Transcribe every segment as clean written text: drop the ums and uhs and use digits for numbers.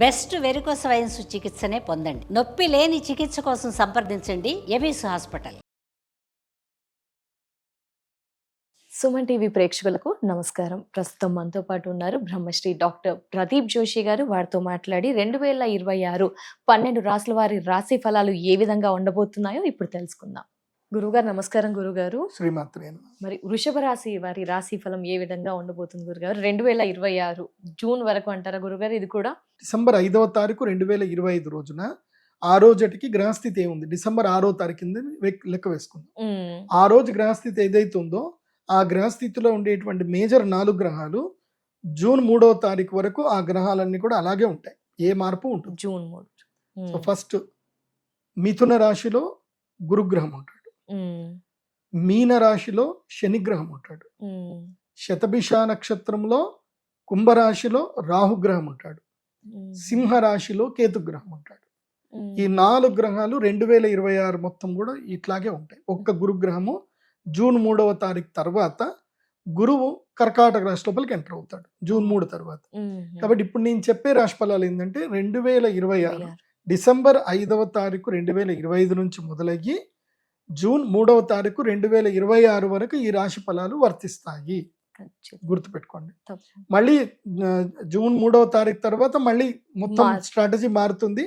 Best varicose veins చికిత్సనే పొందండి. నొప్పి లేని చికిత్స కోసం సంప్రదించండి ఎబిస్ హాస్పిటల్. సుమన్ టీవీ ప్రేక్షకులకు నమస్కారం. ప్రస్తుతం మనతో పాటు ఉన్నారు బ్రహ్మశ్రీ డాక్టర్ ప్రదీప్ జోషి గారు. వారితో మాట్లాడి 2026 12 రాసుల వారి రాశి ఫలాలు ఏ విధంగా ఉండబోతున్నాయో ఇప్పుడు తెలుసుకుందాం. గురుగారు నమస్కారం. గురుగారు శ్రీమాత్రే. మరి వృషభ రాశి వారి రాశి ఫలం ఏ విధంగా ఉండబోతుంది గురుగారు? 2026 జూన్ వరకు అంటారా గురుగారు? ఇది కూడా డిసెంబర్ 5వ తారీఖు 2025 రోజున ఆ రోజుటికి గ్రహస్థితి ఏముంది, డిసెంబర్ 6వ తారీఖు కింద లెక్క వేసుకుందాం. ఆ రోజు గ్రహస్థితి ఏదైతే ఉందో ఆ గ్రహస్థితిలో ఉండేటువంటి మేజర్ 4 గ్రహాలు జూన్ 3వ తారీఖు వరకు ఆ గ్రహాలన్నీ కూడా అలాగే ఉంటాయి, ఏ మార్పు ఉంటుంది. జూన్ 3. సో ఫస్ట్ మిథున రాశిలో గురుగ్రహం ఉంటాడు, మీన రాశిలో శనిగ్రహం ఉంటాడు, శతభిష నక్షత్రంలో కుంభరాశిలో రాహుగ్రహం ఉంటాడు, సింహ రాశిలో కేతుగ్రహం ఉంటాడు. ఈ 4 గ్రహాలు 2026 మొత్తం కూడా ఇట్లాగే ఉంటాయి. ఒక్క గురుగ్రహము జూన్ 3వ తారీఖు తర్వాత గురువు కర్కాటక రాశి లోపలికి ఎంటర్ అవుతాడు జూన్ 3 తర్వాత. కాబట్టి ఇప్పుడు నేను చెప్పే రాశి ఫలాలు ఏంటంటే 2026 డిసెంబర్ 5వ తారీఖు 2025 నుంచి మొదలయ్యి జూన్ 3వ తారీఖు 2026 వరకు ఈ రాశి ఫలాలు వర్తిస్తాయి. గుర్తుపెట్టుకోండి. మళ్ళీ జూన్ 3వ తారీఖు తర్వాత మళ్ళీ మొత్తం స్ట్రాటజీ మారుతుంది.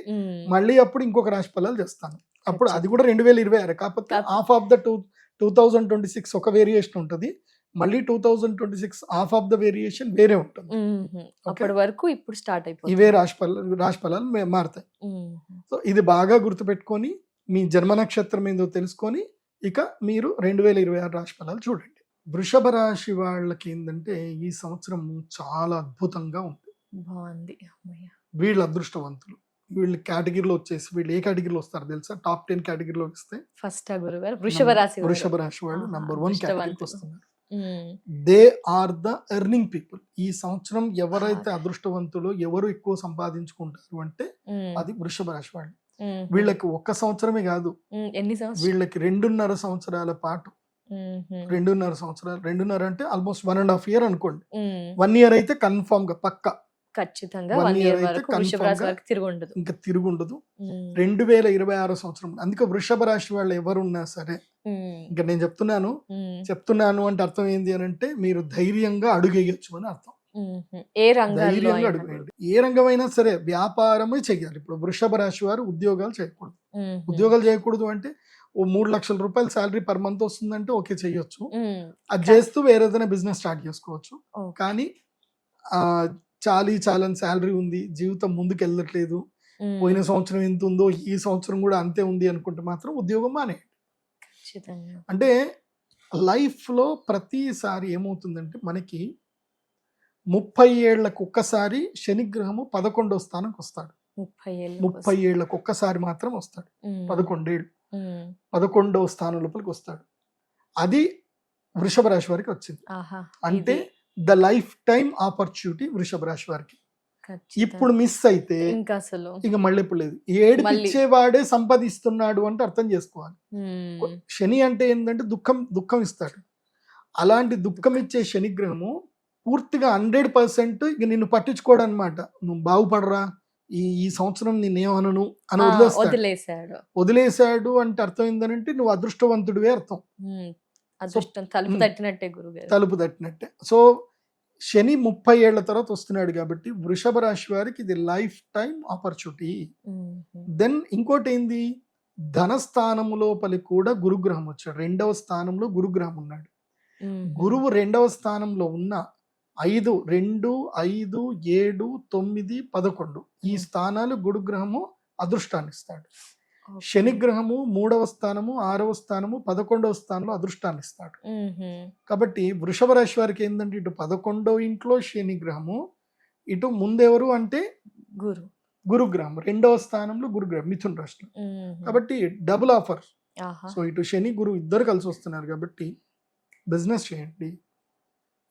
మళ్ళీ అప్పుడు ఇంకొక రాశి ఫలాలు చేస్తాను. అప్పుడు అది కూడా 2026, కాకపోతే హాఫ్ ఆఫ్ ద 2026 ఒక వేరియేషన్ ఉంటుంది, మళ్ళీ 2026 హాఫ్ ఆఫ్ ద వేరియేషన్ వేరే ఉంటుంది. అప్పటి వరకు ఇప్పుడు స్టార్ట్ అయిపోతుంది. ఇవే రాశి ఫలాలు మారుతాయి. సో ఇది బాగా గుర్తుపెట్టుకొని మీ జన్మ నక్షత్రం ఏందో తెలుసుకొని ఇక మీరు 2026 రాశి ఫలాలు చూడండి. వృషభ రాశి వాళ్ళకి ఏంటంటే ఈ సంవత్సరం చాలా అద్భుతంగా ఉంది. బాగుంది. వీళ్ళు అదృష్టవంతులు. వీళ్ళు కేటగిరీలో వచ్చేసి వీళ్ళు ఏ కేటగిరీలో వస్తారు తెలుసా? టాప్ 10 కేటగిరీలో వస్తే ఫస్ట్ గురుగారు వృషభ రాశి వాళ్ళు నంబర్ 1 కేటగిరీకి వస్తున్నారు. They are the earning people. ఈ సంవత్సరం ఎవరైతే అదృష్టవంతులు, ఎవరు ఎక్కువ సంపాదించుకుంటారు అంటే అది వృషభ రాశి వాళ్ళు. వీళ్ళకి ఒక్క సంవత్సరమే కాదు, వీళ్ళకి 2.5 సంవత్సరాల పాటు, 2.5 సంవత్సరాలు, 2.5 అంటే ఆల్మోస్ట్ 1.5 year అనుకోండి. 1 year అయితే కన్ఫర్మ్ గా పక్కా ఖచ్చితంగా ఇంకా తిరుగుండదు 2026 సంవత్సరం. అందుకే వృషభ రాశి వాళ్ళు ఎవరున్నా సరే, ఇంకా నేను చెప్తున్నాను అంటే అర్థం ఏంది అని అంటే మీరు ధైర్యంగా అడుగేయచ్చు అని అర్థం. ధైర్యంగా అడుగువేయండి. ఏ రంగమైనా సరే వ్యాపారమే చెయ్యాలి. ఇప్పుడు వృషభ రాశి వారు ఉద్యోగాలు చేయకూడదు అంటే ఓ 3 లక్షల రూపాయలు శాలరీ పర్ మంత్ వస్తుందంటే ఓకే చెయ్యొచ్చు, అది చేస్తూ వేరే ఏదైనా బిజినెస్ స్టార్ట్ చేసుకోవచ్చు. కానీ చాలని శాలరీ ఉంది, జీవితం ముందుకు వెళ్ళట్లేదు, పోయిన సంవత్సరం ఎంత ఉందో ఈ సంవత్సరం కూడా అంతే ఉంది అనుకుంటే మాత్రం ఉద్యోగం మానేయండి. అంటే లైఫ్ లో ప్రతిసారి ఏమవుతుందంటే మనకి 30 ఏళ్లకు ఒక్కసారి శనిగ్రహము 11వ స్థానంకి వస్తాడు. 30 ఏళ్లకు ఒక్కసారి మాత్రం వస్తాడు. 11 ఏళ్ళు 11వ స్థానం లోపలికి వస్తాడు. అది వృషభ రాశి వారికి వచ్చింది. అంటే ద లైఫ్ టైమ్ ఆపర్చునిటీ వృషభ రాశి వారికి. ఇప్పుడు మిస్ అయితే ఇంకా మళ్ళీ ఎప్పుడు లేదు. ఏడిపించేవాడే సంపాదిస్తున్నాడు అంటే అర్థం చేసుకోవాలి. శని అంటే ఏంటంటే దుఃఖం ఇస్తాడు. అలాంటి దుఃఖం ఇచ్చే శనిగ్రహము పూర్తిగా 100% ఇక నిన్ను పట్టించుకోవడం అనమాట. నువ్వు బాగుపడరా, ఈ సంవత్సరం నేనేమనను అని వదిలేశాడు అంటే అర్థం ఏంటంటే నువ్వు అదృష్టవంతుడివే అర్థం. తలుపు తట్టినట్టే. సో శని 30 ఏళ్ల తర్వాత వస్తున్నాడు కాబట్టి వృషభ రాశి వారికి ఇది లైఫ్ టైం ఆపర్చునిటీ. దెన్ ఇంకోటి ఏంది, ధనస్థానము లోపలి కూడా గురుగ్రహం వచ్చాడు. 2వ స్థానంలో గురుగ్రహం ఉన్నాడు. గురువు 2వ స్థానంలో ఉన్న 5, 2, 5, 7, 9, 11 ఈ స్థానాలు గురుగ్రహము అదృష్టాన్ని ఇస్తాడు. శనిగ్రహము 3వ స్థానము, 6వ స్థానము, 11వ స్థానంలో అదృష్టాన్ని ఇస్తాడు. కాబట్టి వృషభ రాశి వారికి ఏంటంటే ఇటు 11వ ఇంట్లో శనిగ్రహము, ఇటు ముందెవరు అంటే గురుగ్రహం 2వ స్థానంలో గురుగ్రహం మిథున రాశిలో. కాబట్టి డబుల్ ఆఫర్. సో ఇటు శని గురు ఇద్దరు కలిసి వస్తున్నారు కాబట్టి బిజినెస్ చేయండి.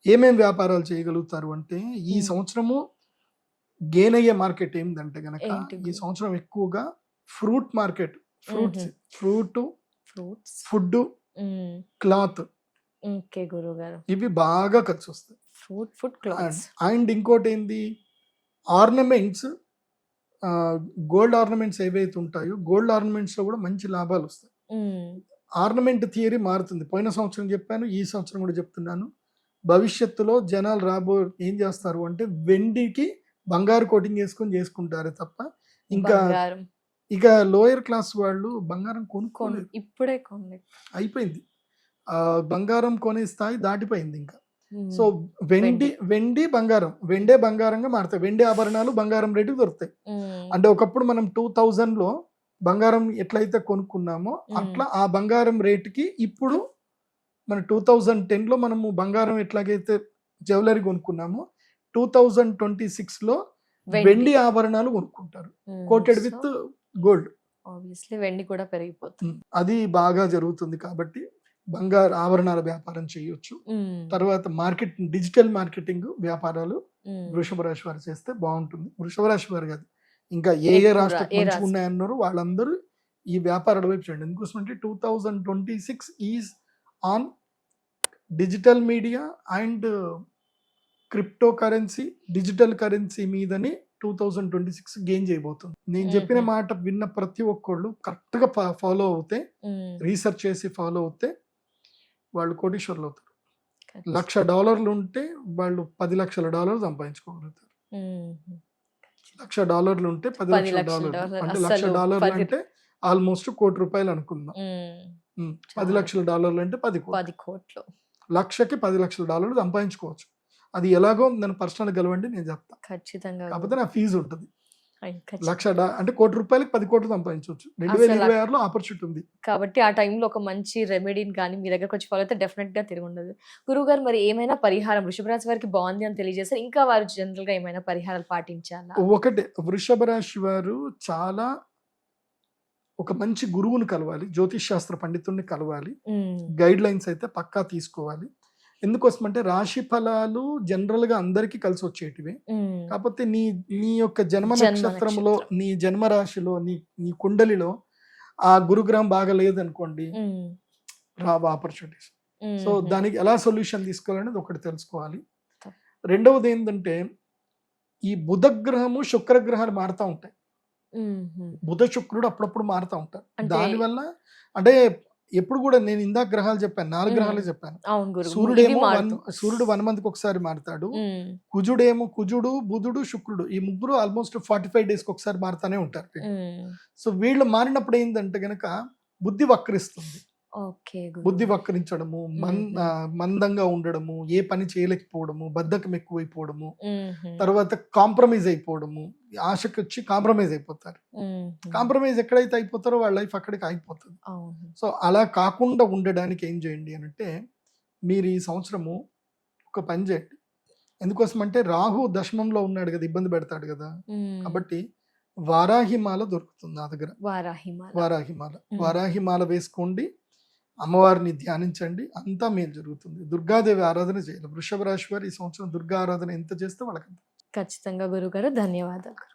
ఏమేం వ్యాపారాలు చేయగలుగుతారు అంటే ఈ సంవత్సరము గెయిన్ అయ్యే మార్కెట్ ఏంటంటే గనక ఈ సంవత్సరం ఎక్కువగా ఫ్రూట్ మార్కెట్, ఫుడ్, క్లాత్, ఇవి బాగా కలిసి వస్తాయి. అండ్ ఇంకోటి ఏంది, ఆర్నమెంట్స్ గోల్డ్ ఆర్నమెంట్స్ ఏవైతే ఉంటాయో గోల్డ్ ఆర్నమెంట్స్ లో కూడా మంచి లాభాలు వస్తాయి. ఆర్నమెంట్ థియరీ మారుతుంది. పోయిన సంవత్సరం చెప్పాను, ఈ సంవత్సరం కూడా చెప్తున్నాను. భవిష్యత్తులో జనాలు ఏం చేస్తారు అంటే వెండికి బంగారు కోటింగ్ వేసుకొని చేసుకుంటారే తప్ప ఇంకా బంగారం ఇక లోయర్ క్లాస్ వాళ్ళు బంగారం కొనుక్కోలేదు. ఇప్పుడే కొనలేదు. అయిపోయింది. బంగారం కొనే స్థాయి దాటిపోయింది ఇంకా. సో వెండి బంగారం, వెండే బంగారంగా మారుతాయి. వెండి ఆభరణాలు బంగారం రేటుకి దొరుకుతాయి. అంటే ఒకప్పుడు మనం 2000లో బంగారం ఎట్లయితే కొనుక్కున్నామో అట్లా ఆ బంగారం రేటుకి ఇప్పుడు మన 2010లో మనము బంగారం ఎట్లాగైతే జ్యువెలరీ కొనుక్కున్నామో 2026లో వెండి ఆభరణాలు కొనుక్కుంటారు కోటెడ్ విత్ గోల్డ్. ఆబ్వియస్లీ వెండి కూడా పెరిగిపోతుంది. అది బాగా జరుగుతుంది కాబట్టి బంగారు ఆభరణాల వ్యాపారం చేయొచ్చు. తర్వాత డిజిటల్ మార్కెటింగ్ వ్యాపారాలు వృషభ రాశి వారు చేస్తే బాగుంటుంది. వృషభ రాశి వారు కాదు, ఇంకా ఏ రాష్ట్రం మంచిగా ఉన్నాయన్నారు వాళ్ళందరూ ఈ వ్యాపారాల వైపు చేయండి. ఎందుకోసమంటే 2026 is on digital media and crypto currency, digital currency మీదని 2026 గెయిన్ చేయబోతుంది. నేను చెప్పిన మాట విన్న ప్రతి ఒక్కళ్ళు కరెక్ట్ గా ఫాలో అవుతే, రీసెర్చ్ చేసి ఫాలో అవుతే వాళ్ళు కోటీశ్వర్లు అవుతారు. $1,00,000 ఉంటే వాళ్ళు $10,00,000 సంపాదించుకోగలుగుతారు. $1,00,000 ఉంటే $10,00,000 అంటే $1,00,000 అంటే ఆల్మోస్ట్ ₹1,00,00,000 అనుకుందాం. $10,00,000 అంటే 10 కోట్లు. లక్షకి $10,00,000 సంపాదించుకోవచ్చు. అది ఎలాగో నన్ను పర్సనల్ గెలవండి నేను చెప్తా ఖచ్చితంగా. కాకపోతే నా ఫీజు ఉంటుంది. $1,00,000 అంటే ₹1,00,00,000 10 కోట్లు సంపాదించవచ్చు. 2026లో ఆపర్చునిటీ ఉంది కాబట్టి ఆ టైంలో ఒక మంచి రెమెడీని కానీ మీ దగ్గరకు వచ్చి ఫాలో అయితే డెఫినెట్ గా తిరిగి ఉండదు. గురువు గారు, మరి ఏమైనా పరిహారం వృషభ రాశి వారికి బాగుంది అని తెలియజేస్తారు, ఇంకా వారు జనరల్ గా ఏమైనా పరిహారాలు పాటించాలా? ఒకటే, వృషభ రాశి వారు చాలా ఒక మంచి గురువుని కలవాలి, జ్యోతిష్ శాస్త్ర పండితుడిని కలవాలి, గైడ్ లైన్స్ అయితే పక్కా తీసుకోవాలి. ఎందుకోసం అంటే రాశి ఫలాలు జనరల్ గా అందరికి కలిసి వచ్చేటివే. కాకపోతే నీ యొక్క జన్మ నక్షత్రంలో, నీ జన్మ రాశిలో, నీ కుండలిలో ఆ గురుగ్రహం బాగా లేదనుకోండి, రావు ఆపర్చునిటీస్. సో దానికి ఎలా సొల్యూషన్ తీసుకోవాలనేది ఒకటి తెలుసుకోవాలి. రెండవది ఏంటంటే ఈ బుధగ్రహము శుక్రగ్రహాలు మారుతూ ఉంటాయి. బుధ శుక్రుడు అప్పుడప్పుడు మారుతూ ఉంటారు. దానివల్ల అంటే ఎప్పుడు కూడా నేను ఇందాక గ్రహాలు చెప్పాను, 4 గ్రహాలు చెప్పాను. సూర్యుడు 1 మంత్కి ఒకసారి మారుతాడు. కుజుడు, బుధుడు, శుక్రుడు ఈ ముగ్గురు ఆల్మోస్ట్ 45 డేస్కి ఒకసారి మారుతానే ఉంటారు. సో వీళ్ళు మారినప్పుడు ఏంటంటే గనక బుద్ధి వక్రిస్తుంది. బుద్ధి వక్రించడము, మందంగా ఉండడము, ఏ పని చేయలేకపోవడము, బద్ధకం ఎక్కువైపోవడము, తర్వాత కాంప్రమైజ్ అయిపోవడము, ఆశకి వచ్చి కాంప్రమైజ్ అయిపోతారు. కాంప్రమైజ్ ఎక్కడైతే అయిపోతారో వాళ్ళ లైఫ్ అక్కడికి ఆగిపోతుంది. సో అలా కాకుండా ఉండడానికి ఏం చేయండి అంటే, మీరు ఈ సంవత్సరము ఒక పని చేయండి. ఎందుకోసం అంటే రాహు దశమంలో ఉన్నాడు కదా, ఇబ్బంది పెడతాడు కదా. కాబట్టి వారాహిమాల దొరుకుతుంది నా దగ్గర. వారాహిమాల వేసుకోండి, అమ్మవారిని ధ్యానించండి, అంతా మేలు జరుగుతుంది. దుర్గాదేవి ఆరాధన చేయాలి. వృషభ రాశి వారు ఈ సంవత్సరం దుర్గా ఆరాధన ఎంత చేస్తే వాళ్ళకి ఖచ్చితంగా. గురుగారు, ధన్యవాదాలు.